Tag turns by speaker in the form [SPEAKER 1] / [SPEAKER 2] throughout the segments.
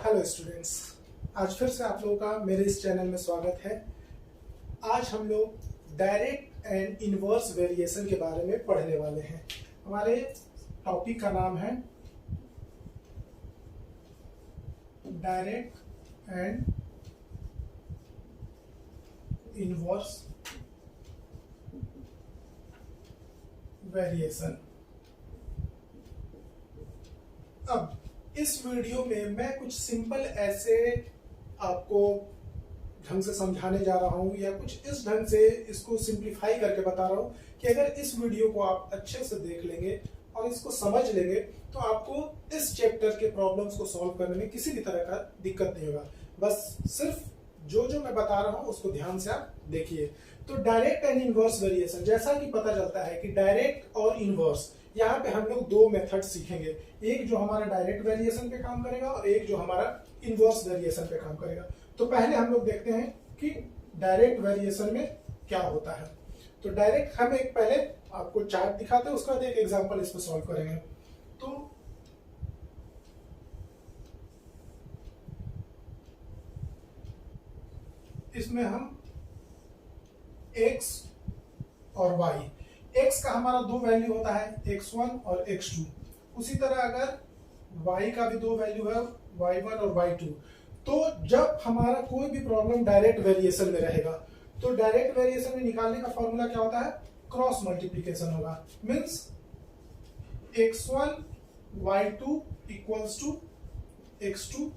[SPEAKER 1] Hello students, आज फिर से आप लोगों का मेरे इस चैनल में स्वागत है। आज हम लोग डायरेक्ट एंड इनवर्स वेरिएशन के बारे में पढ़ने वाले हैं। हमारे टॉपिक का नाम है डायरेक्ट एंड इनवर्स वेरिएशन। अब इस वीडियो में मैं कुछ सिंपल ऐसे आपको ढंग से समझाने जा रहा हूं या कुछ इस ढंग से इसको सिंप्लीफाई करके बता रहा हूं कि अगर इस वीडियो को आप अच्छे से देख लेंगे और इसको समझ लेंगे तो आपको इस चैप्टर के प्रॉब्लम्स को सॉल्व करने में किसी भी तरह का दिक्कत नहीं होगा। बस सिर्फ जो जो मैं बता रहा हूं उसको ध्यान से आप देखिए। तो डायरेक्ट एंड इनवर्स वेरिएशन, जैसा कि पता चलता है कि डायरेक्ट और इनवर्स, यहाँ पे हम लोग दो मेथड सीखेंगे, एक जो हमारा डायरेक्ट वेरिएशन पे काम करेगा और एक जो हमारा इनवर्स वेरिएशन पे काम करेगा। तो पहले हम लोग देखते हैं कि डायरेक्ट वेरिएशन में क्या होता है। तो डायरेक्ट हम एक पहले आपको चार्ट दिखाते हैं, उसका एक एग्जांपल इस पर सॉल्व करेंगे। तो इसमें हम x और y, x का हमारा दो वैल्यू होता है x1 और x2। उसी तरह अगर y का भी दो वैल्यू है y1 और y2। तो जब हमारा कोई भी प्रॉब्लम डायरेक्ट वेरिएशन में रहेगा तो डायरेक्ट वेरिएशन में निकालने का फॉर्मूला क्या होता है? क्रॉस मल्टीप्लीकेशन होगा। Means x1 y2 equals to x2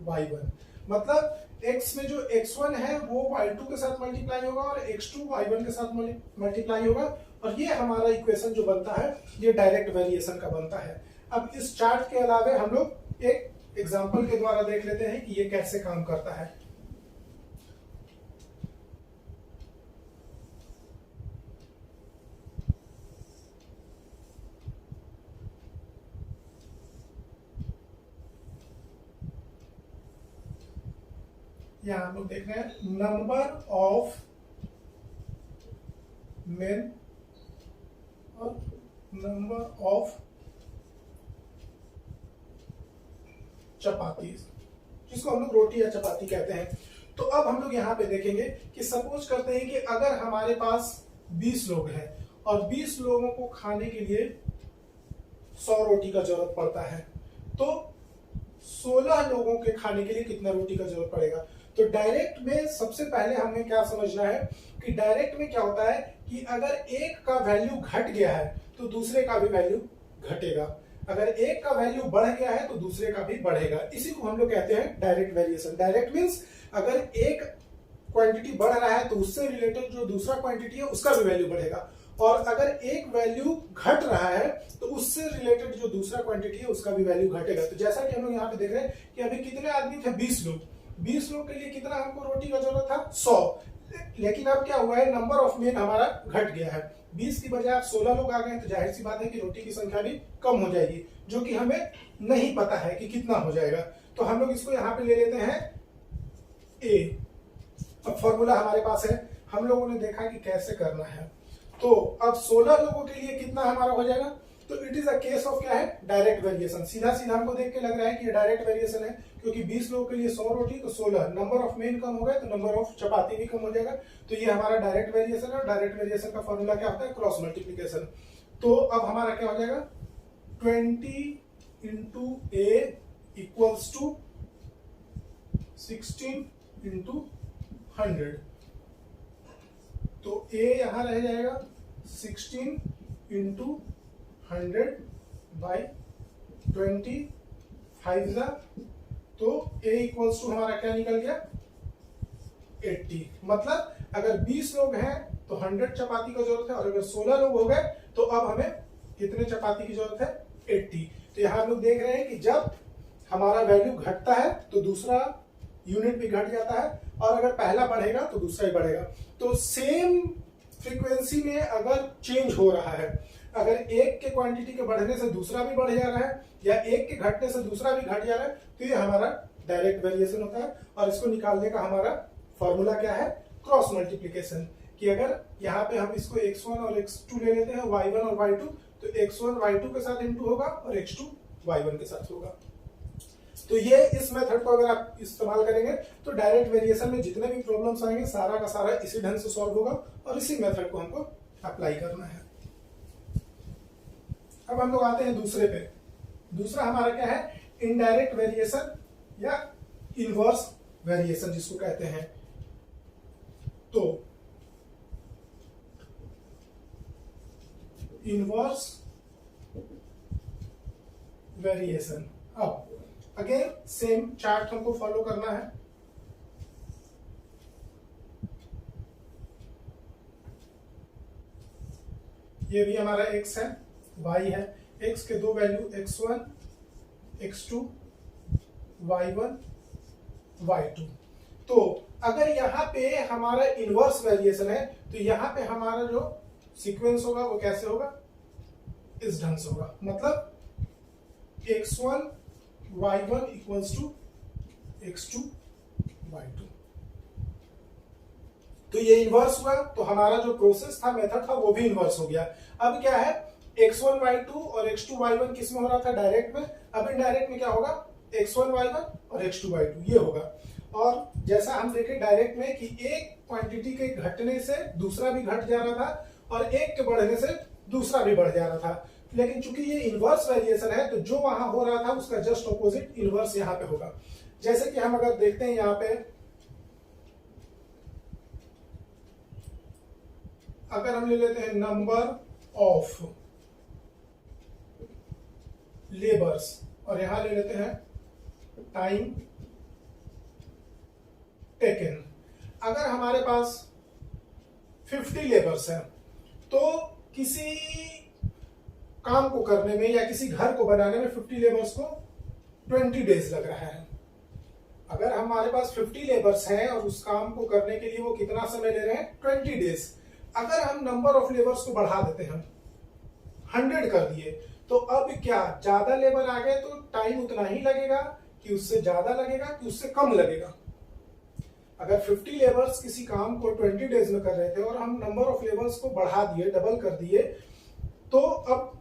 [SPEAKER 1] y1। मतलब x में जो x1 है वो y2 के साथ मल्टीप्लाई होगा और x2 y1 के साथ मल्टीप्लाई होगा, और ये हमारा इक्वेशन जो बनता है ये डायरेक्ट वेरिएशन का बनता है। अब इस चार्ट के अलावे हम लोग एक एग्जांपल के द्वारा देख लेते हैं कि ये कैसे काम करता है। यहाँ हम लोग देख रहे हैं नंबर ऑफ मेन और नंबर ऑफ चपाती, जिसको हम लोग रोटी या चपाती कहते हैं। तो अब हम लोग यहाँ पे देखेंगे कि सपोज करते हैं कि अगर हमारे पास 20 लोग हैं और 20 लोगों को खाने के लिए 100 रोटी का जरूरत पड़ता है, तो 16 लोगों के खाने के लिए कितना रोटी का जरूरत पड़ेगा? तो डायरेक्ट में सबसे पहले हमें क्या समझना है कि डायरेक्ट में क्या होता है कि अगर एक का वैल्यू घट गया है तो दूसरे का भी वैल्यू घटेगा, अगर एक का वैल्यू बढ़ गया है तो दूसरे का भी बढ़ेगा। इसी को हम लोग कहते हैं डायरेक्ट वेरिएशन। डायरेक्ट मींस अगर एक क्वांटिटी बढ़ रहा है तो उससे रिलेटेड जो दूसरा क्वांटिटी है उसका भी वैल्यू बढ़ेगा, और अगर एक वैल्यू घट रहा है तो उससे रिलेटेड जो दूसरा क्वांटिटी है उसका भी वैल्यू घटेगा। तो जैसा कि हम लोग यहाँ पे देख रहे हैं कि अभी कितने आदमी थे? 20 लोग। 20 लोग के लिए कितना हमको रोटी का जरूरत था? 100। लेकिन अब क्या हुआ है, नंबर ऑफ मेन हमारा घट गया है। 20 की बजाय 16 लोग आ गए, तो जाहिर सी बात है कि रोटी की संख्या भी कम हो जाएगी, जो कि हमें नहीं पता है कि कितना हो जाएगा। तो हम लोग इसको यहाँ पे ले लेते हैं ए। अब फॉर्मूला हमारे पास है, हम लोगों ने देखा कि कैसे करना है। तो अब 16 लोगों के लिए कितना हमारा हो जाएगा? तो it is a case of क्या है? Direct variation. सीधा सीधा हमको देख के लग रहा है कि ये डायरेक्ट वेरिएशन है, क्योंकि 20 लोगों के लिए 100 रोटी तो 16, नंबर ऑफ मेन कम हो गया तो नंबर ऑफ चपाती भी कम हो जाएगा। तो ये हमारा डायरेक्ट वेरिएशन है, और डायरेक्ट वेरिएशन का फॉर्मूला क्या होता है? Cross multiplication. तो अब हमारा क्या हो जाएगा? 20 into A equals to 16 into 100। तो ए यहां रह जाएगा 16 इंटू 100 बाई 25 तो a इक्वल्स टू हमारा क्या निकल गया? 80। मतलब अगर 20 लोग हैं तो 100 चपाती का जरूरत है, और अगर 16 लोग हो गए तो अब हमें कितने चपाती की जरूरत है? 80। तो यहां हम लोग देख रहे हैं कि जब हमारा वैल्यू घटता है तो दूसरा यूनिट भी घट जाता है, और अगर पहला बढ़ेगा तो दूसरा ही बढ़ेगा। तो सेम फ्रीक्वेंसी में अगर चेंज हो रहा है, अगर एक के क्वांटिटी के बढ़ने से दूसरा भी बढ़ जा रहा है या एक के घटने से दूसरा भी घट जा रहा है, तो ये हमारा डायरेक्ट वेरिएशन होता है। और इसको निकालने का हमारा फॉर्मूला क्या है? Cross multiplication. कि अगर यहाँ पे हम इसको x1 और x2 ले लेते हैं, y1 और y2, तो x1 y2 के साथ इंटू होगा और x2 y1 के साथ होगा। तो ये इस मेथड को अगर आप इस्तेमाल करेंगे तो डायरेक्ट वेरिएशन में जितने भी प्रॉब्लम्स आएंगे सारा का सारा इसी ढंग से सॉल्व होगा और इसी मेथड को हमको अप्लाई करना है। अब हम लोग आते हैं दूसरे पे। दूसरा हमारा क्या है, इनडायरेक्ट वेरिएशन या इनवर्स वेरिएशन जिसको कहते हैं। तो इनवर्स वेरिएशन, अब अगेन सेम चार्ट हमको फॉलो करना है। ये भी हमारा x है, y है। x के दो value x1, x2, y1, y2। तो अगर यहां पे हमारा इनवर्स वेरिएशन है तो यहां पे हमारा जो सीक्वेंस होगा वो कैसे होगा, इस ढंग से होगा। मतलब x1 y1 equals to x2 y2। तो ये इनवर्स हुआ तो हमारा जो प्रोसेस था, मेथड था, वो भी इनवर्स हो गया। अब क्या है, x1 y2 और x2 y1 किस में हो रहा था, डायरेक्ट में। अब इनडायरेक्ट में क्या होगा, x1 y1 और x2 y2 ये होगा। और जैसा हम देखें डायरेक्ट में कि एक क्वांटिटी के घटने से दूसरा भी घट जा रहा था और एक के बढ़ने से दूसरा भी बढ़ जा रहा था। लेकिन चूंकि ये इनवर्स वेरिएशन है तो जो वहां हो रहा था उसका जस्ट ऑपोजिट इनवर्स यहाँ पे होगा। जैसे कि हम अगर देखते हैं यहाँ पे, अगर हम ले लेते हैं नंबर ऑफ लेबर्स और यहां ले लेते हैं टाइम टेकन। अगर हमारे पास 50 लेबर्स हैं तो किसी काम को करने में या किसी घर को बनाने में 50 लेबर्स को 20 डेज लग रहा है। अगर हमारे पास 50 लेबर्स हैं और उस काम को करने के लिए वो कितना समय ले रहे हैं, 20 डेज। अगर हम नंबर ऑफ लेबर्स को बढ़ा देते हैं, 100 कर दिए, तो अब क्या ज्यादा लेबर आ गए तो टाइम उतना ही लगेगा कि उससे ज्यादा लगेगा कि उससे कम लगेगा। अगर 50 लेबर्स किसी काम को 20 डेज में कर रहे थे और हम नंबर ऑफ लेबर्स को बढ़ा दिए, डबल कर दिए, तो अब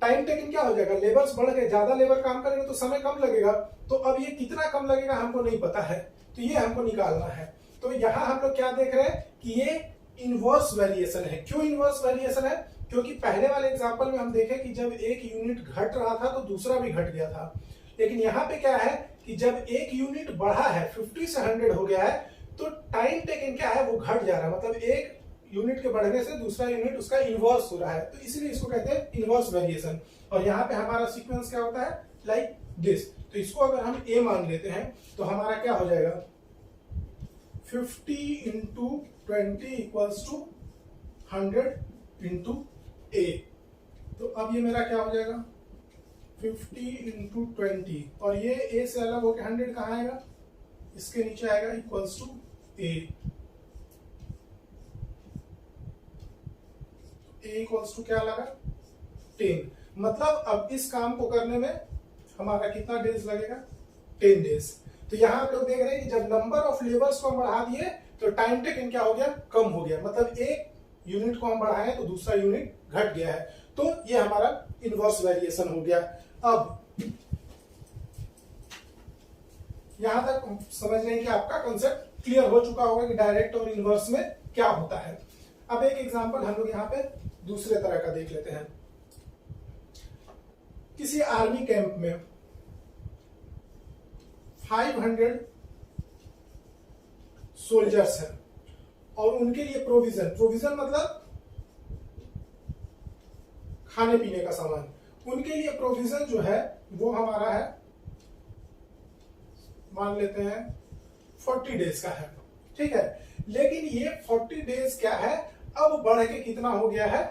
[SPEAKER 1] टाइम टेकिंग क्या हो जाएगा, लेबर्स बढ़ गए, ज्यादा लेबर काम करेंगे तो समय कम लगेगा। तो अब ये कितना कम लगेगा हमको नहीं पता है, तो ये हमको निकालना है। तो यहाँ हम लोग क्या देख रहे हैं कि ये इनवर्स वेरिएशन है। क्यों इनवर्स वेरिएशन है, क्योंकि पहले वाले एग्जांपल में हम देखें कि जब एक यूनिट घट रहा था तो दूसरा भी घट गया था। लेकिन यहाँ पे क्या है कि जब एक यूनिट बढ़ा है, 50 से 100 हो गया है, तो टाइम टेकन क्या है, वो घट जा रहा है। मतलब एक यूनिट के बढ़ने से दूसरा यूनिट उसका इनवर्स हो रहा है, तो इसलिए इसको कहते हैं इनवर्स वेरिएशन। और यहाँ पे हमारा सीक्वेंस क्या होता है, लाइक दिस। तो इसको अगर हम ए मान लेते हैं तो हमारा क्या हो जाएगा, 50 इंटू 20 इक्वल्स टू 100 इंटू ए। तो अब ये मेरा क्या हो जाएगा, 50 इंटू 20, और ये ए से अलग होकर 100 कहाँ आएगा, इसके नीचे आएगा, equals to A. Equals to क्या लगा, 10। मतलब अब इस काम को करने में हमारा कितना डेज लगेगा, 10 डेज। तो यहां आप लोग देख रहे हैं कि जब नंबर ऑफ लेबर्स को हम बढ़ा दिए तो टाइम टेकन क्या हो गया, कम हो गया। मतलब एक यूनिट को हम बढ़ाए तो दूसरा यूनिट घट गया है। तो ये हमारा इनवर्स वेरिएशन हो गया। अब यहां तक समझ लें कि आपका कॉन्सेप्ट क्लियर हो चुका होगा कि डायरेक्ट और इनवर्स में क्या होता है। अब एक एग्जांपल हम लोग यहाँ पे दूसरे तरह का देख लेते हैं। किसी आर्मी कैंप में 500 सोल्जर्स हैं और उनके लिए प्रोविजन मतलब खाने पीने का सामान, उनके लिए प्रोविजन जो है वो हमारा है, मान लेते हैं 40 डेज का है, ठीक है। लेकिन ये 40 डेज क्या है, अब बढ़ के कितना हो गया है,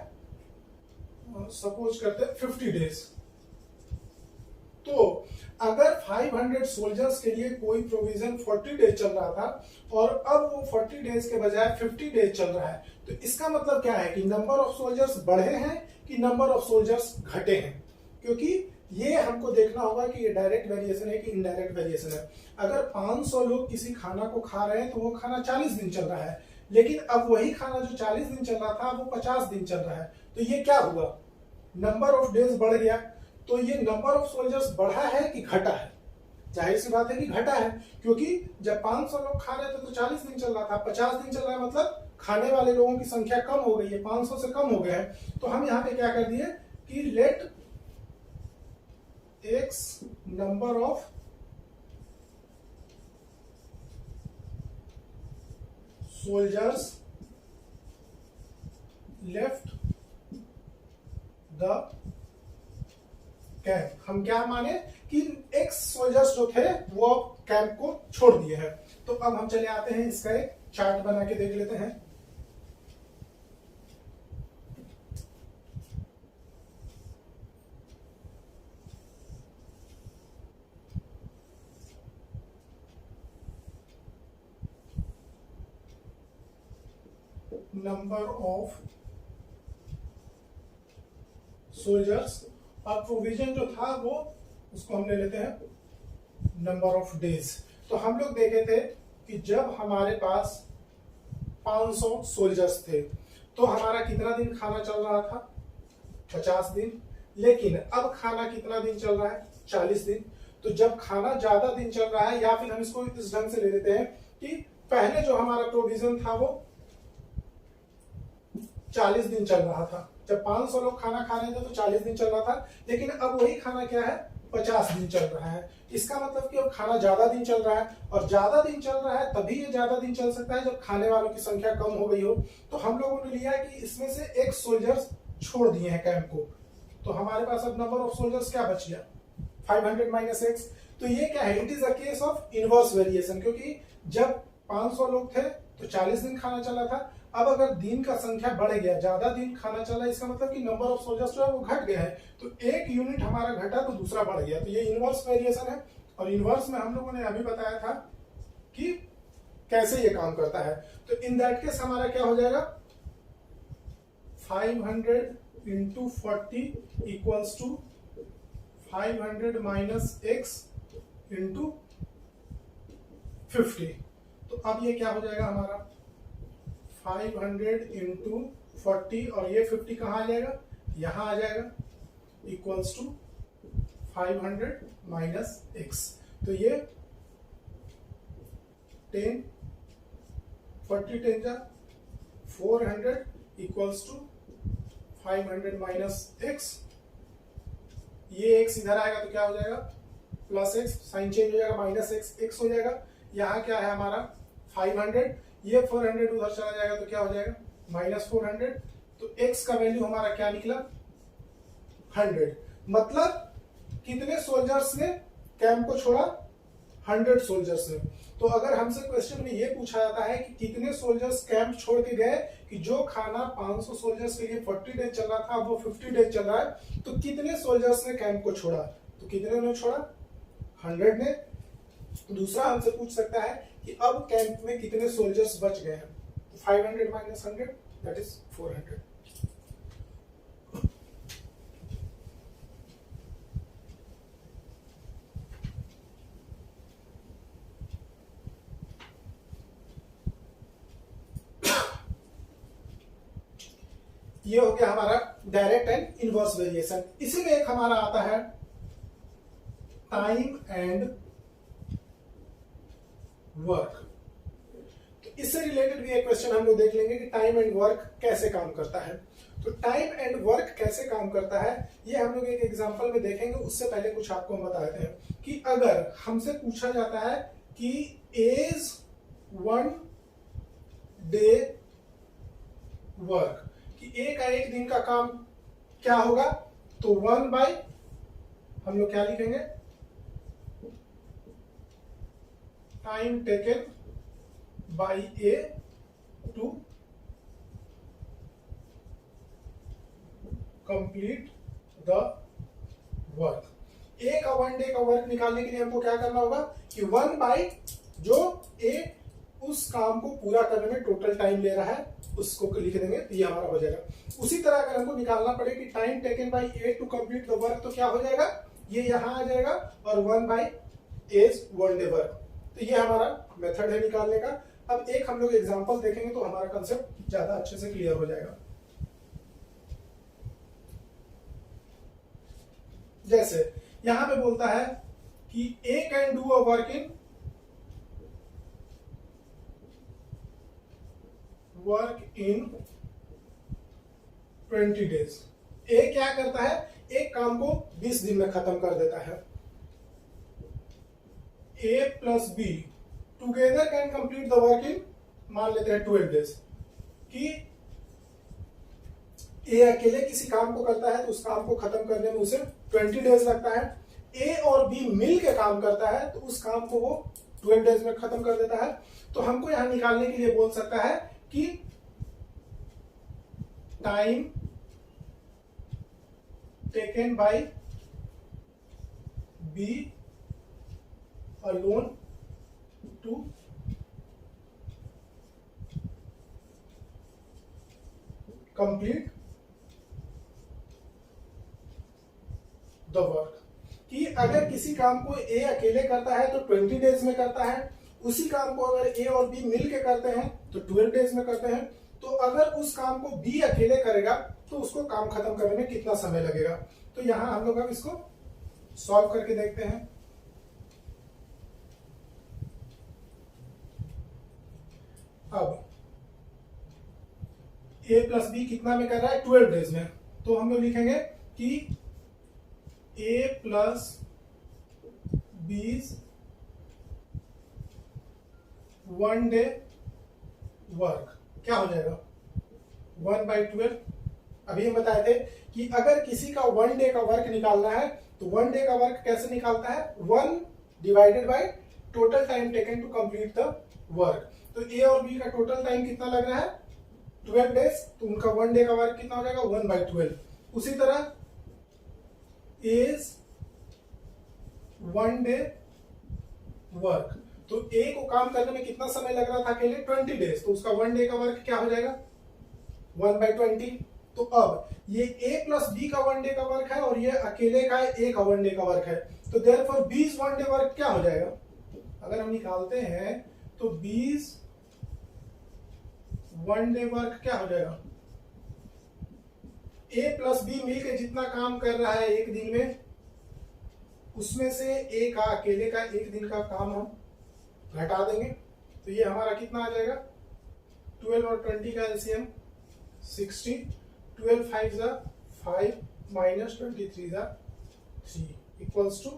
[SPEAKER 1] सपोज करते हैं 50 डेज। तो अगर 500 सोल्जर्स के लिए कोई प्रोविजन 40 डेज चल रहा था और अब वो 40 डेज के बजाय 50 डेज चल रहा है, तो इसका मतलब क्या है कि नंबर ऑफ सोल्जर्स बढ़े हैं कि नंबर ऑफ सोल्जर्स घटे हैं। क्योंकि ये हमको देखना होगा कि ये डायरेक्ट वेरिएशन है कि इनडायरेक्ट वेरिएशन है। अगर 500 लोग किसी खाना को खा रहे हैं तो वो खाना 40 दिन चल रहा है, लेकिन अब वही खाना जो 40 दिन चल रहा था वो 50 दिन चल रहा है। तो ये क्या हुआ, नंबर ऑफ डेज बढ़ गया। तो ये नंबर ऑफ सोल्जर्स बढ़ा है कि घटा है, जाहिर सी बात है कि घटा है, क्योंकि जब 500 लोग खा रहे थे तो 40 दिन चल रहा था, 50 दिन चल रहा है, मतलब खाने वाले लोगों की संख्या कम हो गई है, 500 से कम हो गया है। तो हम यहाँ पे क्या कर दिए कि let X number of soldiers left the camp. हम क्या माने कि एक्स सोल्जर्स जो थे वो कैंप को छोड़ दिए हैं। तो अब हम चले आते हैं, इसका एक चार्ट बना के देख लेते हैं। नंबर ऑफ सोल्जर्स, और प्रोविजन जो था वो उसको हम ले लेते हैं नंबर ऑफ डेज। तो हम लोग देखे थे कि जब हमारे पास 500 सोल्जर्स थे तो हमारा कितना दिन खाना चल रहा था, 50 दिन। लेकिन अब खाना कितना दिन चल रहा है, 40 दिन। तो जब खाना ज्यादा दिन चल रहा है, या फिर हम इसको इस ढंग से ले लेते हैं कि पहले जो हमारा प्रोविजन था वो 40 दिन चल रहा था। जब 500 लोग खाना खा रहे थे तो 40 दिन चल रहा था, लेकिन अब वही खाना क्या है, 50 दिन चल रहा है। इसका मतलब कि अब खाना ज्यादा दिन चल रहा है, और ज्यादा दिन चल रहा है तभी ये ज्यादा दिन चल सकता है जब खाने वालों की संख्या कम हो गई हो। तो हम लोगों ने लिया कि इसमें से एक सोल्जर्स छोड़ दिए हैं कैंप को। तो हमारे पास अब नंबर ऑफ सोल्जर्स क्या बच गया, 500 माइनस एक्स। तो ये क्या है, it is a case of inverse variation, क्योंकि जब 500 लोग थे तो 40 दिन खाना चला था। अब अगर दिन का संख्या बढ़ गया, ज्यादा दिन खाना चला, इसका मतलब कि नंबर ऑफ सोल्जर्स जो है वो घट गया है। तो एक यूनिट हमारा घटा तो दूसरा बढ़ गया। तो ये इनवर्स वेरिएशन है, और इनवर्स में हम लोगों ने अभी बताया था कि कैसे ये काम करता है। तो इन दैट केस हमारा क्या हो जाएगा, 500 into 40 equals to 500 minus X into 50। तो अब ये क्या हो जाएगा हमारा, 500 इंटू 40, और ये 50 कहाँ आ जाएगा, यहां आ जाएगा, इक्वल्स टू 500 माइनस एक्स। तो ये 10 40 10 जा 400 इक्वल्स टू 500 माइनस एक्स। ये एक्स इधर आएगा तो क्या हो जाएगा, प्लस एक्स, साइन चेंज हो जाएगा, माइनस एक्स एक्स हो जाएगा। यहाँ क्या है हमारा 500, ये 400 उधर चला जाएगा तो क्या हो जाएगा, माइनस 400। तो एक्स का वैल्यू हमारा क्या निकला, 100। मतलब कितने सोल्जर्स ने कैंप को छोड़ा, 100 सोल्जर्स ने। तो अगर हमसे क्वेश्चन में ये पूछा जाता है कि कितने सोल्जर्स कैंप छोड़ के गए, कि जो खाना 500 सोल्जर्स के लिए 40 डेज चल रहा था वो 50 डेज चल रहा है, तो कितने सोल्जर्स ने कैंप को छोड़ा, तो कितने ने छोड़ा, 100 ने। दूसरा हमसे पूछ सकता है कि अब कैंप में कितने सोल्जर्स बच गए हैं, 500 माइनस 100 दैट इज 400। ये हो गया हमारा डायरेक्ट एंड इनवर्स वेरिएशन। इसी में एक हमारा आता है टाइम एंड वर्क। तो इससे रिलेटेड भी एक क्वेश्चन हम लोग देख लेंगे कि टाइम एंड वर्क कैसे काम करता है। तो टाइम एंड वर्क कैसे काम करता है ये हम लोग एक एग्जांपल में देखेंगे। उससे पहले कुछ आपको हम बता देते हैं कि अगर हमसे पूछा जाता है कि इज 1 डे वर्क, कि एक दिन का काम क्या होगा, तो 1 बाय हम लोग क्या लिखेंगे, time taken by A to complete the work. एक 1 डे का वर्क निकालने के लिए हमको क्या करना होगा कि 1 बाय जो ए उस काम को पूरा करने में टोटल टाइम ले रहा है उसको लिख देंगे, तो ये हमारा हो जाएगा। उसी तरह अगर हमको निकालना पड़े कि time taken by A to complete the work, तो क्या हो जाएगा, ये यहां आ जाएगा, और 1 बाय एज 1 डे वर्क। तो ये हमारा मेथड है निकालने का। अब एक हम लोग एग्जांपल देखेंगे तो हमारा कंसेप्ट ज्यादा अच्छे से क्लियर हो जाएगा। जैसे यहां पे बोलता है कि A can do a work in 20 days। A क्या करता है, एक काम को 20 दिन में खत्म कर देता है। A plus B together can complete the work in, मान लेते हैं 12 days, कि ए अकेले किसी काम को करता है तो उस काम को खत्म करने में उसे 20 days लगता है। ए और बी मिल के काम करता है तो उस काम को वो 12 days में खत्म कर देता है। तो हमको यहां निकालने के लिए बोल सकता है कि time taken by B alone to complete the work, कि अगर किसी काम को ए अकेले करता है तो 20 days में करता है, उसी काम को अगर ए और बी मिल के करते हैं तो 12 days में करते हैं। तो अगर उस काम को बी अकेले करेगा तो उसको काम खत्म करने में कितना समय लगेगा। तो यहां हम लोग अब इसको सॉल्व करके देखते हैं। अब ए प्लस बी कितना में कर रहा है, 12 days में। तो हम लोग लिखेंगे कि ए प्लस बी 1 day वर्क क्या हो जाएगा, 1/12। अभी हम बताए थे कि अगर किसी का 1 day का वर्क निकालना है तो 1 day का वर्क कैसे निकालता है, 1 divided by total time taken to complete the work. तो ए और बी का टोटल टाइम कितना लग रहा है, 12 days, तो उनका 1 day का वर्क कितना हो जाएगा, 1/12। उसी तरह इज 1 day वर्क, तो ए को काम करने में कितना समय लग रहा था अकेले, 20 days, तो उसका 1 day का वर्क क्या हो जाएगा, 1/20। तो अब ये ए प्लस बी का 1 day का वर्क है और ये अकेले का ए का 1 day का वर्क है, तो देयरफॉर 20 1 day वर्क क्या हो जाएगा। अगर हम निकालते हैं तो 20 1 day वर्क क्या हो जाएगा, ए प्लस बी मिलकर जितना काम कर रहा है एक दिन में, उसमें से ए का अकेले का एक दिन का काम हम घटा देंगे। तो ये हमारा कितना आ जाएगा, 12 और 20 का एलसीएम 60, 12 5 जा 5 माइनस 23 जा 3 इक्वल्स टू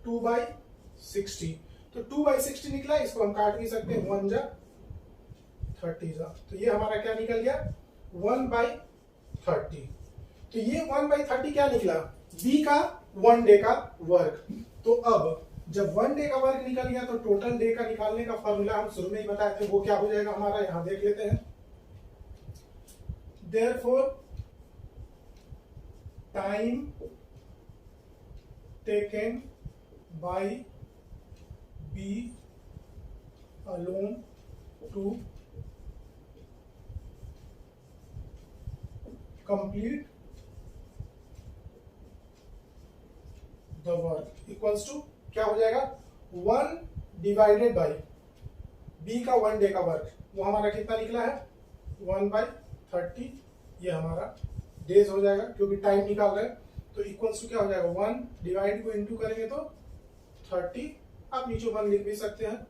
[SPEAKER 1] 2/60। तो 2/60 निकला, इसको हम काट भी सकते हैं, 1 जा 30 जा। तो ये हमारा क्या निकल गया, 1/30। तो ये 1/30 क्या निकला, बी का 1 day का वर्क। तो अब जब 1 day का वर्क निकल गया तो टोटल डे का निकालने का फॉर्मूला हम शुरू में ही बताए थे, वो क्या हो जाएगा हमारा, यहां देख लेते हैं। Therefore time taken by B alone to complete the work equals to क्या हो जाएगा, 1 डिवाइडेड बाई बी का 1 day का वर्क, वो हमारा कितना निकला है, 1/30। ये हमारा डेज हो जाएगा क्योंकि टाइम निकाल रहे हैं। तो इक्वल्स टू क्या हो जाएगा, 1 डिवाइड को इनटू करेंगे तो 30, आप नीचे 1 लिख भी सकते हैं,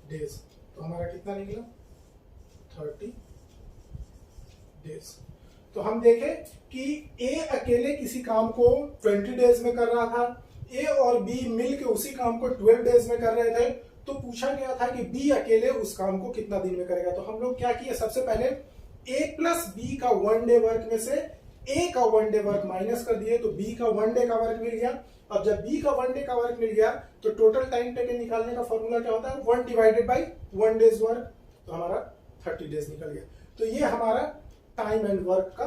[SPEAKER 1] डेज। तो हमारा कितना निकला, 30 डेज। तो हम देखें कि ए अकेले किसी काम को 20 days में कर रहा था, ए और बी मिलकर उसी काम को 12 days में कर रहे थे। तो पूछा गया था कि बी अकेले उस काम को कितना दिन में करेगा। तो हम लोग क्या किए, सबसे पहले ए प्लस बी का 1 day वर्क में से ए का 1 day वर्क माइनस कर दिए, तो बी का 1 day का वर्क मिल गया। अब जब बी का 1 day का वर्क मिल गया तो टोटल टाइम टेकन निकालने का फॉर्मूला क्या होता है, 1 डिवाइडेड बाई 1 days वर्क, तो हमारा 30 days निकल गया। तो ये हमारा टाइम एंड वर्क का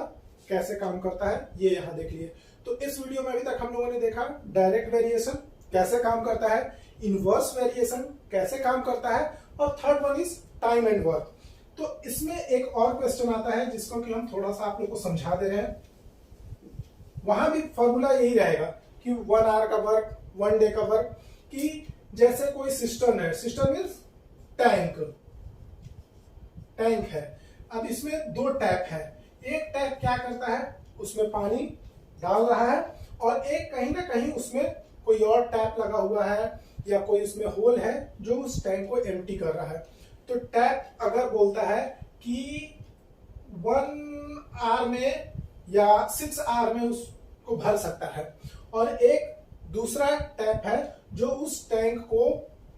[SPEAKER 1] कैसे काम करता है, ये यहां देख लिए। तो इस वीडियो में अभी तक हम लोगों ने देखा डायरेक्ट वेरिएशन कैसे काम करता है, इनवर्स वेरिएशन कैसे काम करता है, और third one is time and work. तो इसमें एक और क्वेश्चन आता है जिसको कि हम थोड़ा सा आप लोग को समझा दे रहे हैं। वहां भी फॉर्मूला यही रहेगा कि 1 आवर का वर्क, 1 day का वर्क, कि जैसे कोई सिस्टम है, सिस्टम मीन्स टैंक है। अब इसमें 2 टैप है, एक टैप क्या करता है, उसमें पानी डाल रहा है और एक कहीं ना कहीं उसमें कोई और टैप लगा हुआ है या कोई उसमें होल है जो उस टैंक को एम्प्टी कर रहा है। तो टैप अगर बोलता है कि 1 आवर में या 6 आवर में उसको भर सकता है, और एक दूसरा टैप है जो उस टैंक को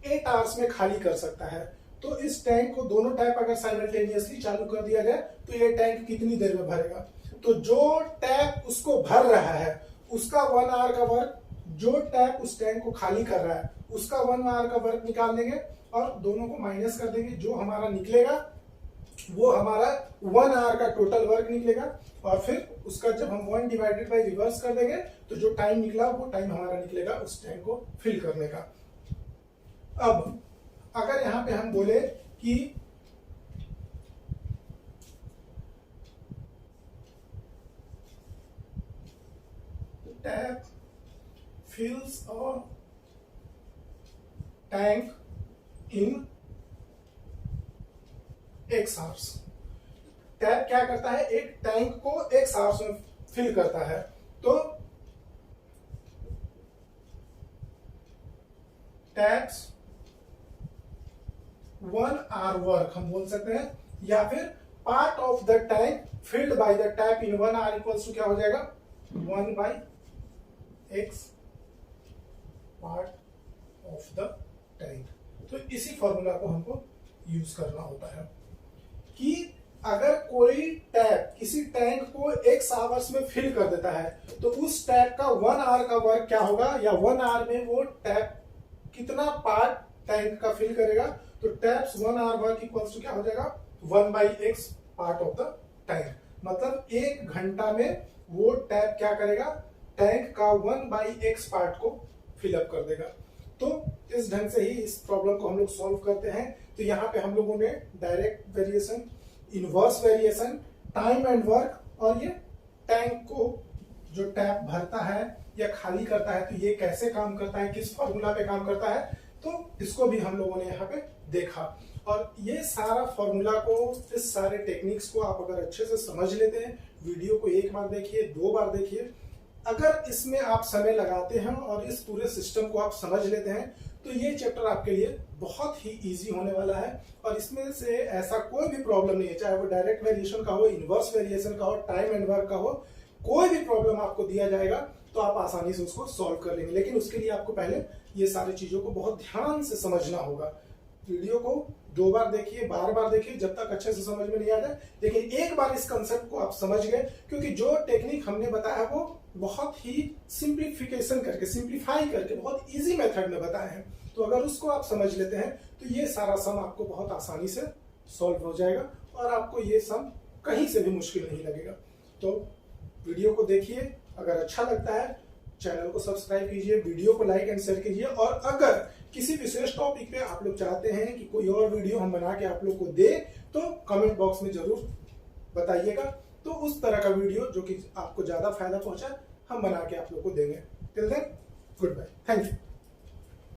[SPEAKER 1] 8 आवर्स में खाली कर सकता है। तो इस टैंक को दोनों टैप अगर साइमल्टेनियसली चालू कर दिया जाए तो ये टैंक कितनी देर में भरेगा। तो जो टैप उसको भर रहा है उसका 1 आवर का वर्क, जो टैप उस टैंक को खाली कर रहा है उसका 1 आवर का वर्क निकाल देंगे और दोनों को माइनस कर देंगे। जो हमारा निकलेगा वो हमारा 1 आवर का टोटल वर्क निकलेगा, और फिर उसका जब हम 1 डिवाइडेड बाई रिवर्स कर देंगे तो जो टाइम निकला वो टाइम हमारा निकलेगा उस टैंक को फिल करने का। अब अगर यहां पे हम बोले कि tap fills a tank in X hours। Tap क्या करता है, एक टैंक को X hours में फिल करता है। तो टैप्स 1 आवर वर्क हम बोल सकते हैं, या फिर part of the tank filled by the tap in 1 hour equals to क्या हो जाएगा, 1 by X part of the tank. तो इसी फॉर्मूला को हमको यूज करना होता है कि अगर कोई टैप किसी टैंक को X आवर्स में फिल कर देता है तो उस टैप का 1 आवर का वर्क क्या होगा, या 1 आवर में वो टैप कितना पार्ट टैंक का फिल करेगा। तो taps 1 hour work equals to क्या हो जाएगा, 1 by X part of the tank. मतलब 1 घंटा में वो टैप क्या करेगा, टैंक का 1 बाई X पार्ट को फिलअप कर देगा। तो इस ढंग से ही इस प्रॉब्लम को हम लोग सॉल्व करते हैं। तो यहाँ पे हम लोगों ने direct variation, inverse variation, time and work, और ये टैंक को जो टैप भरता है या खाली करता है तो ये कैसे काम करता है, किस फॉर्मूला पे काम करता है, तो इसको भी हम लोगों ने यहाँ पे देखा। और ये सारा फॉर्मूला को, इस सारे टेक्निक्स को आप अगर अच्छे से समझ लेते हैं, वीडियो को 1 बार देखिए, 2 बार देखिए, अगर इसमें आप समय लगाते हैं और इस पूरे सिस्टम को आप समझ लेते हैं तो ये चैप्टर आपके लिए बहुत ही इजी होने वाला है। और इसमें से ऐसा कोई भी प्रॉब्लम नहीं है, चाहे वो डायरेक्ट वेरिएशन का हो, इनवर्स वेरिएशन का हो, टाइम एंड वर्क का हो, कोई भी प्रॉब्लम आपको दिया जाएगा तो आप आसानी से उसको सॉल्व कर लेंगे। लेकिन उसके लिए आपको पहले ये सारी चीजों को बहुत ध्यान से समझना होगा। वीडियो को 2 बार देखिए, बार बार देखिए, जब तक अच्छे से समझ में नहीं आ जाए, लेकिन एक बार इस कंसेप्ट को आप समझ गए, क्योंकि जो टेक्निक हमने बताया वो बहुत ही सिंप्लीफिकेशन करके, सिंप्लीफाई करके बहुत इजी मेथड में बताए हैं। तो अगर उसको आप समझ लेते हैं तो ये सारा सम आपको बहुत आसानी से सॉल्व हो जाएगा और आपको ये सम कहीं से भी मुश्किल नहीं लगेगा। तो वीडियो को देखिए, अगर अच्छा लगता है चैनल को सब्सक्राइब कीजिए, वीडियो को लाइक एंड शेयर कीजिए, और अगर किसी विशेष टॉपिक पे आप लोग चाहते हैं कि कोई और वीडियो हम बना के आप लोग को दे तो कमेंट बॉक्स में जरूर बताइएगा। तो उस तरह का वीडियो जो कि आपको ज्यादा फायदा पहुंचा हम बना के आप लोग को देंगे। Till then, goodbye, thank you.